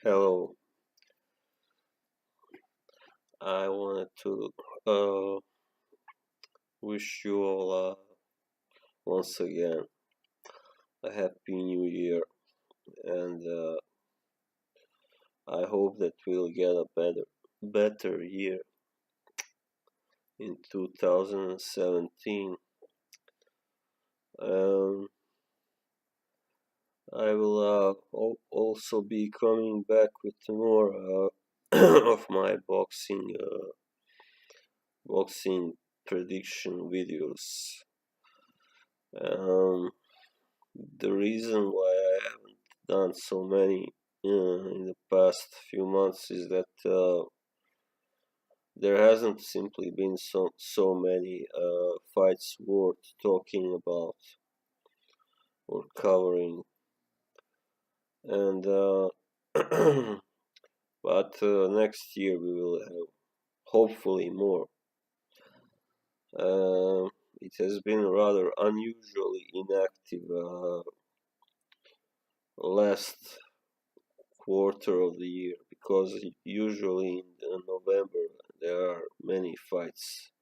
Hello, I wanted to wish you all once again a happy new year, and I hope that we'll get a better year in 2017. Um, I will also be coming back with more of my boxing prediction videos. Um, the reason why I haven't done so many in the past few months is that there hasn't simply been so many fights worth talking about or covering, and but next year we will have hopefully more. It has been rather unusually inactive last quarter of the year because usually in November there are many fights,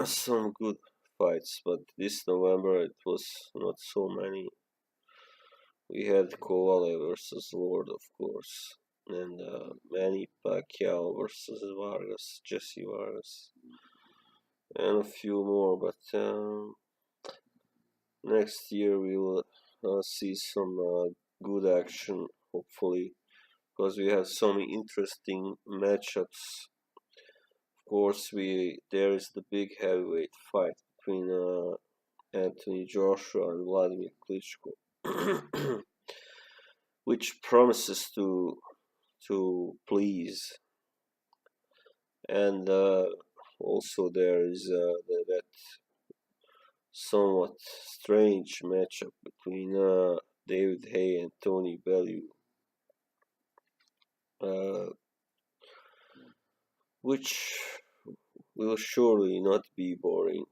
some good fights, but this November it was not so many. We had Kovalev versus Lord, of course, and Manny Pacquiao versus Vargas, Jesse Vargas, and a few more. But next year we will see some good action, hopefully, because we have so many interesting matchups. Of course, there is the big heavyweight fight between Anthony Joshua and Vladimir Klitschko, which promises to please. And also there is that somewhat strange matchup between David Haye and Tony Bellew, which will surely not be boring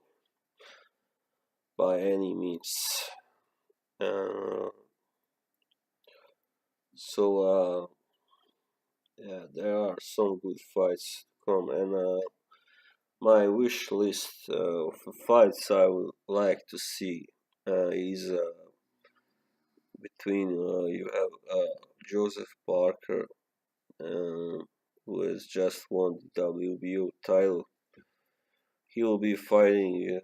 by any means. So yeah, there are some good fights to come, and my wish list of fights I would like to see is between you have Joseph Parker, who has just won the WBO title. He will be fighting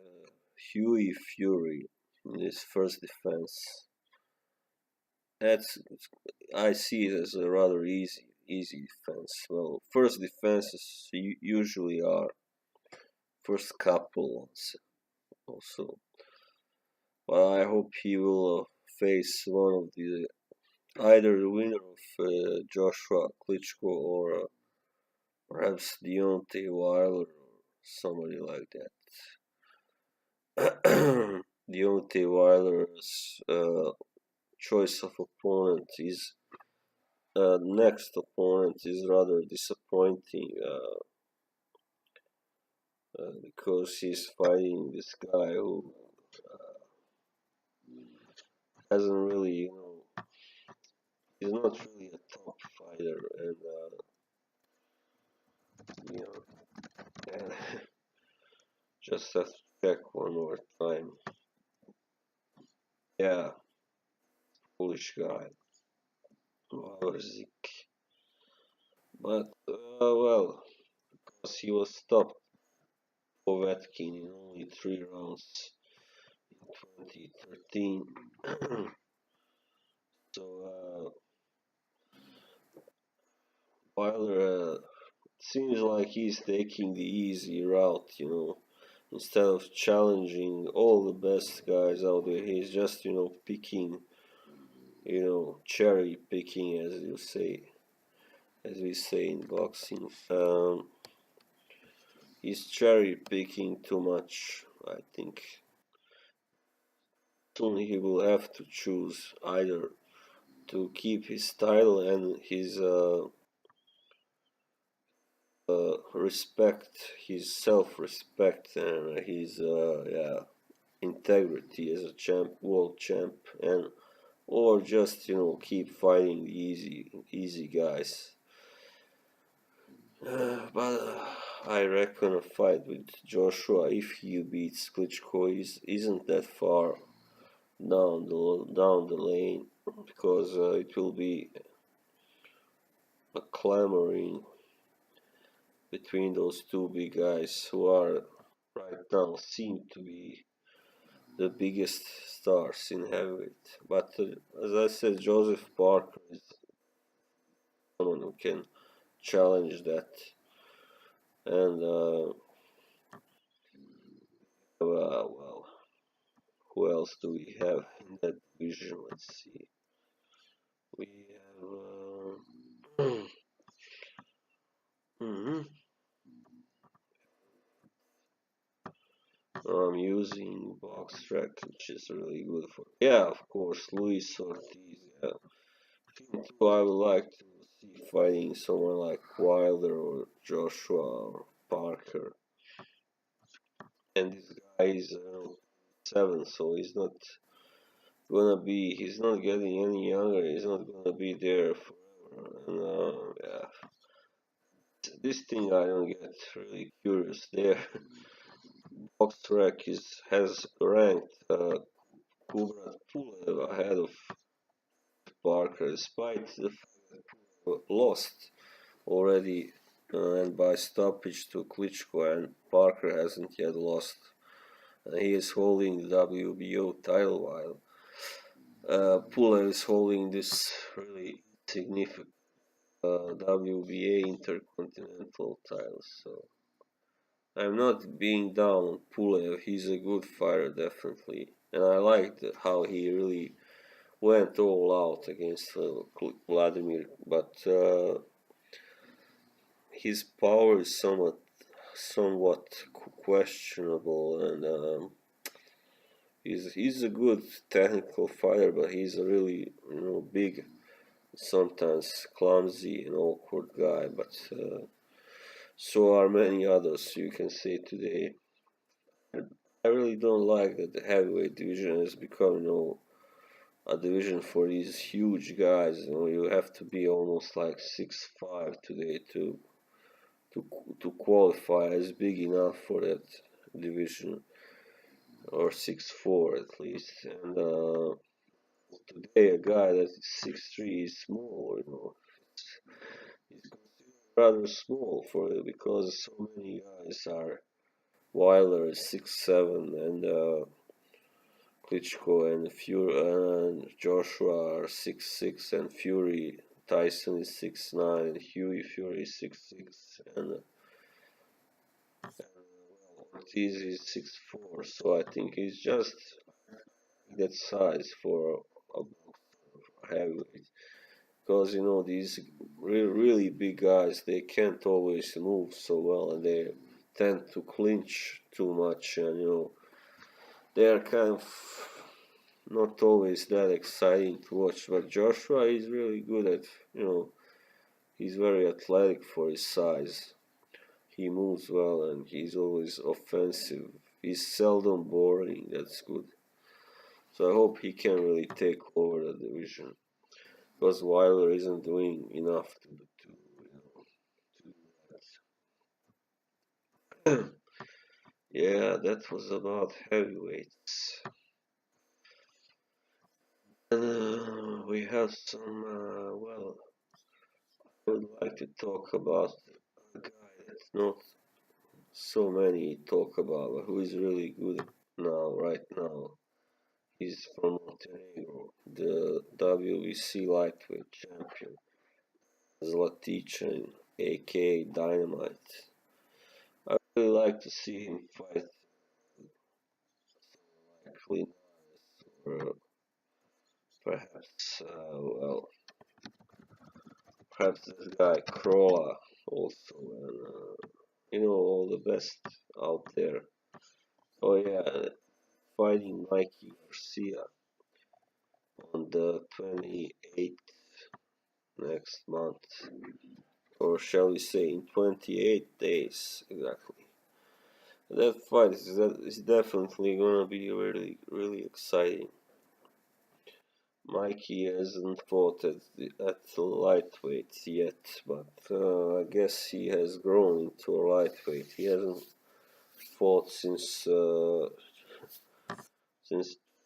Hughie Fury in his first defense. I see it as a rather easy defense. Well, first defenses usually are first couple also. But I hope he will face one of either the winner of Joshua Klitschko or perhaps Deontay Wilder or somebody like that. Deontay Wilder's choice of opponent is next opponent is rather disappointing because he's fighting this guy who hasn't really, he's not really a top fighter, and and just have to check one more time. Yeah, Polish guy, Wawerzik. But well, because he was stopped Povetkin in only 3 rounds in 2013. So Wilder seems like he's taking the easy route, instead of challenging all the best guys out there. He's just, picking, cherry picking, as we say in boxing. He's cherry picking too much, I think. Soon he will have to choose either to keep his title and his respect, his self-respect, and his integrity as a world champ, and or just keep fighting the easy guys. But I reckon a fight with Joshua, if he beats Klitschko, isn't that far down the lane, because it will be a clamoring between those two big guys who are right now seem to be the biggest stars in heavyweight. But as I said, Joseph Parker is someone who can challenge that. And well, who else do we have in that division? Let's see. We have. Mhm. I'm using box track, which is really good for. Yeah, of course, Luis Ortiz. Yeah, him too. I would like to see fighting someone like Wilder or Joshua or Parker. And this guy is 7, so he's not getting any younger. He's not gonna be there forever. And yeah, this thing I don't get really curious there. Box track has ranked Kubrat Pulev ahead of Parker, despite the fact that lost already and by stoppage to Klitschko, and Parker hasn't yet lost. And he is holding the WBO title while Pulev is holding this really significant WBA Intercontinental title. So I'm not being down on Pulev. He's a good fighter, definitely, and I liked how he really went all out against Vladimir, but his power is somewhat questionable, and he's a good technical fighter, but he's a really big, sometimes clumsy and awkward guy. But so are many others you can say today. I really don't like that the heavyweight division has become a division for these huge guys. You have to be almost like 6'5" today to to qualify as big enough for that division, or 6'4" at least. And today a guy that is 6'3" is small. He's considered rather small for it, because so many guys are. Wilder is 6'7", and Klitschko and Fury and Joshua are 6'6", and Tyson is 6'9", and Hughie Fury is 6'6", and well, Ortiz is 6'4", so I think he's just that size for a heavyweight. Because these really big guys, they can't always move so well, and they tend to clinch too much, and they are kind of not always that exciting to watch. But Joshua is really good at he's very athletic for his size. He moves well and he's always offensive. He's seldom boring. That's good. So I hope he can really take over the division, because Wilder isn't doing enough to do that. Yeah, that was about heavyweights. And we have some. Well, I would like to talk about a guy that's not so many talk about, but who is really good right now. He's from Montenegro, the WBC lightweight champion, Zlatican, aka Dynamite. I really like to see him fight like Linares, or perhaps, perhaps this guy Krola also, and all the best out there. Oh yeah, fighting Mikey Garcia on the 28th next month, or shall we say in 28 days exactly. That fight is definitely gonna be really, really exciting. Mikey hasn't fought at the lightweight yet, but I guess he has grown into a lightweight. He hasn't fought since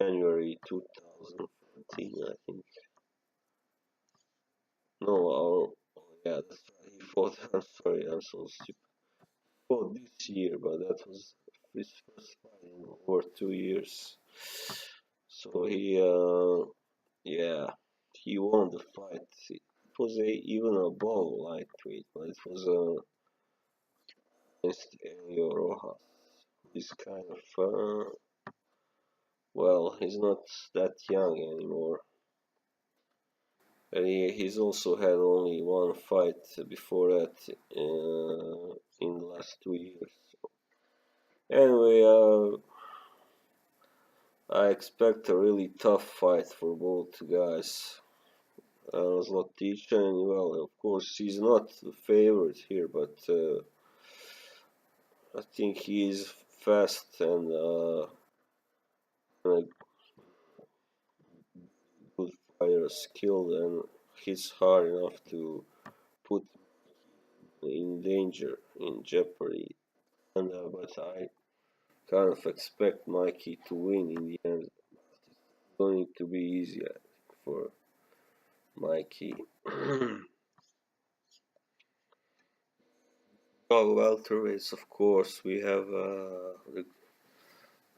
January 2014, I think. No, yeah, that's right. He fought. I'm sorry, I'm so stupid. Fought this year, but that was his first fight in over 2 years. So yeah, he won the fight. It was even above lightweight, but it was against Elio Rojas. He's kind of, well, he's not that young anymore. And he's also had only one fight before that in the last 2 years. Anyway, I expect a really tough fight for both guys. Zlatican, well, of course, he's not the favorite here, but I think he is fast and a good fighter, skilled, and hits hard enough to put in danger, in jeopardy. And but I kind of expect Mikey to win in the end. It's going to be easy for Mikey. Oh, welterweights, of course, we have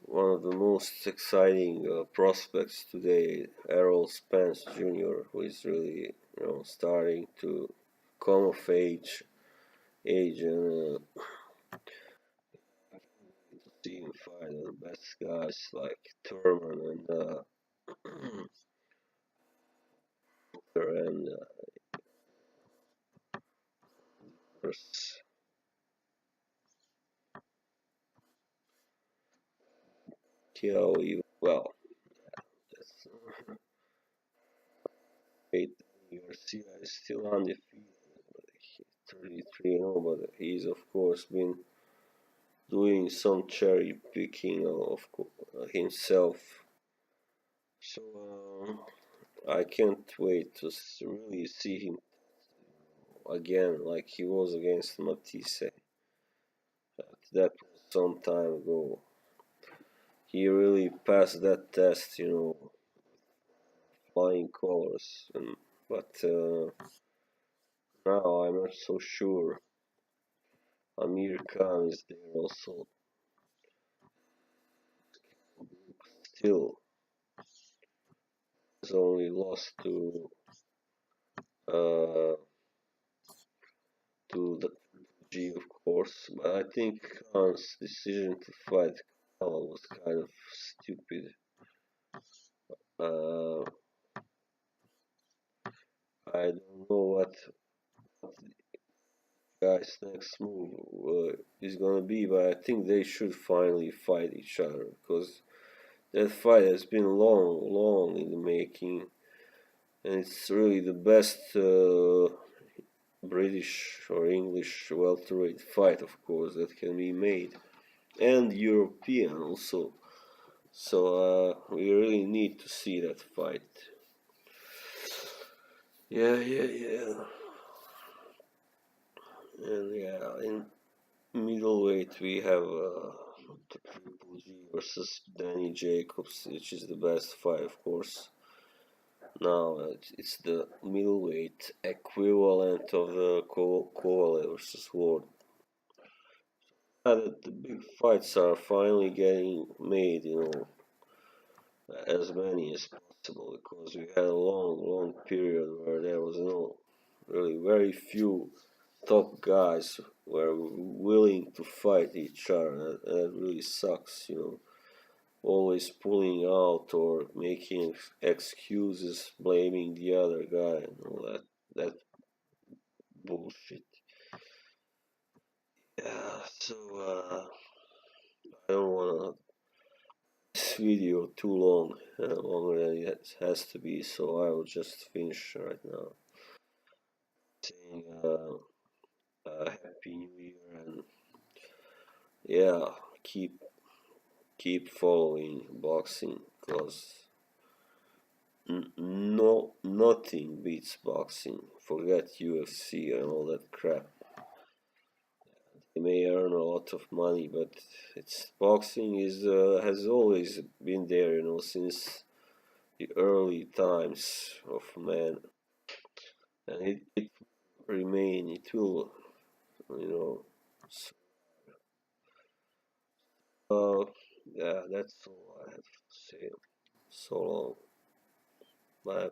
one of the most exciting prospects today, Errol Spence Jr., who is really, starting to come of age, and to see him fight the best guys like Thurman and Tiao. Well, that's great. Garcia is still undefeated, 33-0, but he's of course been doing some cherry picking of himself. So I can't wait to really see him again, like he was against Matisse. That was some time ago. He really passed that test, flying colors. But now I'm not so sure. Amir Khan is there also. Still has only lost uh, to the G, of course. But I think Khan's decision to fight Canelo was kind of stupid. Uh, I don't know what the guy's next move is gonna be, but I think they should finally fight each other because that fight has been long in the making, and it's really the best British or English welterweight fight, of course, that can be made, and European also. So we really need to see that fight. Yeah. And yeah, in middleweight we have Triple G versus Danny Jacobs, which is the best fight, of course. Now it's the middleweight equivalent of the Kovalev versus Ward. The big fights are finally getting made, as many as possible, because we had a long period where there was really very few top guys were willing to fight each other. That really sucks, always pulling out or making excuses, blaming the other guy, and all that bullshit. Yeah, so I don't wanna this video too long, longer than it has to be, so I will just finish right now saying Happy New Year, and yeah, keep following boxing because No, nothing beats boxing. Forget UFC and all that crap. They may earn a lot of money, but it's boxing is has always been there, since the early times of man, and it remain. It will, you know. So, yeah, that's all I have to say. So long. Bye.